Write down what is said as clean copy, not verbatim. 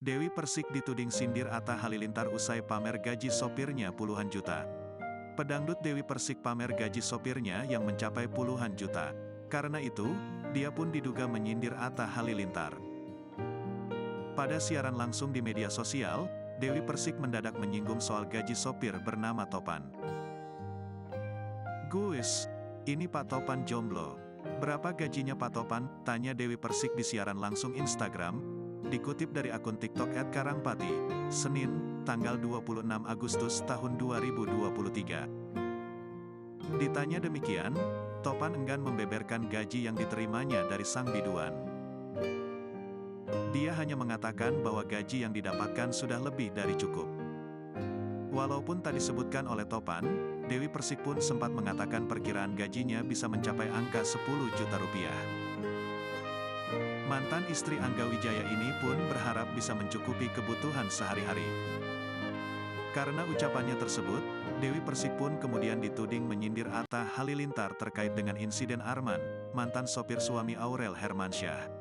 Dewi Persik dituding sindir Atta Halilintar usai pamer gaji sopirnya puluhan juta. Pedangdut Dewi Persik pamer gaji sopirnya yang mencapai puluhan juta. Karena itu, dia pun diduga menyindir Atta Halilintar. Pada siaran langsung di media sosial, Dewi Persik mendadak menyinggung soal gaji sopir bernama Topan. "Guys, ini Pak Topan jomblo. Berapa gajinya Pak Topan?" tanya Dewi Persik di siaran langsung Instagram. Dikutip dari akun TikTok @karangpati, Senin, tanggal 26 Agustus tahun 2023. Ditanya demikian, Topan enggan membeberkan gaji yang diterimanya dari sang biduan. Dia hanya mengatakan bahwa gaji yang didapatkan sudah lebih dari cukup. Walaupun tak disebutkan oleh Topan, Dewi Persik pun sempat mengatakan perkiraan gajinya bisa mencapai angka 10 juta rupiah. Mantan istri Angga Wijaya ini pun berharap bisa mencukupi kebutuhan sehari-hari. Karena ucapannya tersebut, Dewi Persik pun kemudian dituding menyindir Atta Halilintar terkait dengan insiden Arman, mantan sopir suami Aurel Hermansyah.